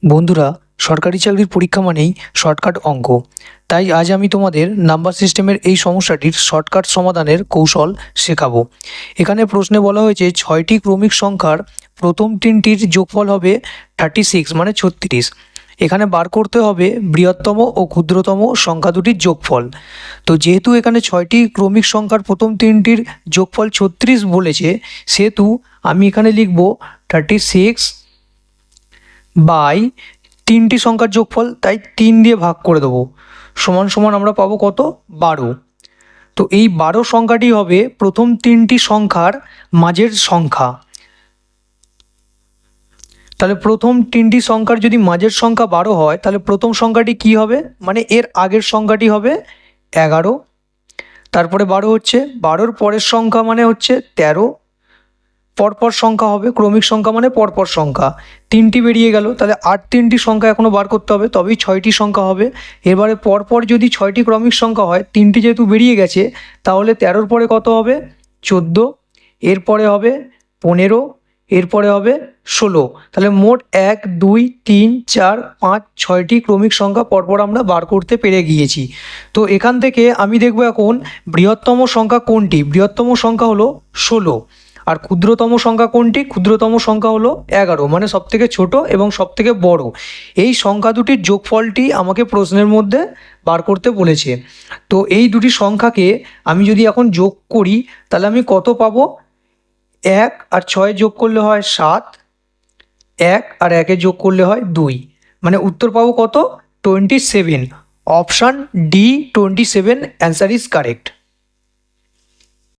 বন্ধুরা, সরকারি চাকরির পরীক্ষা মানেই শর্টকাট অঙ্ক। তাই আজ আমি তোমাদের নাম্বার সিস্টেমের এই সমস্যাটির শর্টকাট সমাধানের কৌশল শেখাবো। এখানে প্রশ্নে বলা হয়েছে 6টি ক্রমিক সংখ্যার প্রথম তিনটির যোগফল হবে 36 মানে 36। এখানে বার করতে হবে বৃহত্তম ও ক্ষুদ্রতম সংখ্যা দুটির যোগফল। তো যেহেতু এখানে 6টি ক্রমিক সংখ্যার প্রথম তিনটির যোগফল 36 বলেছে, সেহেতু আমি এখানে লিখব 36 বাই তিনটি সংখ্যার যোগফল, তাই 3 দিয়ে ভাগ করে দেবো, সমান সমান আমরা পাবো কত? 12। তো এই 12 সংখ্যাটি হবে প্রথম তিনটি সংখ্যার মাঝের সংখ্যা। তাহলে প্রথম তিনটি সংখ্যার যদি মাঝের সংখ্যা 12 হয়, তাহলে প্রথম সংখ্যাটি কি হবে? মানে এর আগের সংখ্যাটি হবে 11। তারপরে 12 হচ্ছে 12-র পরের সংখ্যা মানে হচ্ছে 13। পরপর সংখ্যা হবে, ক্রমিক সংখ্যা মানে পরপর সংখ্যা। তিনটি বেরিয়ে গেল, তাহলে আর তিনটি সংখ্যা এখনও বার করতে হবে, তবেই 6টি সংখ্যা হবে। এবারে পরপর যদি 6টি ক্রমিক সংখ্যা হয়, তিনটি যেহেতু বেরিয়ে গেছে, তাহলে 13-র পরে কত হবে? 14। এরপরে হবে 15, এরপরে হবে 16। তাহলে মোট 1 2 3 4 5 6টি ক্রমিক সংখ্যা পরপর আমরা বার করতে পেরে গিয়েছি। তো এখান থেকে আমি দেখব এখন বৃহত্তম সংখ্যা কোনটি। বৃহত্তম সংখ্যা হলো 16। আর ক্ষুদ্রতম সংখ্যা কোনটি? ক্ষুদ্রতম সংখ্যা হলো 11, মানে সবথেকে ছোট এবং সবথেকে বড়। এই সংখ্যা দুটির যোগফলটি আমাকে প্রশ্নের মধ্যে বার করতে বলেছে। তো এই দুটি সংখ্যাকে আমি যদি এখন যোগ করি, তাহলে আমি কত পাবো? 1 আর 6 যোগ করলে হয় 7, 1 আর 1 যোগ করলে হয় 2, মানে উত্তর পাবো কত? 27। Option D 27 answer is correct.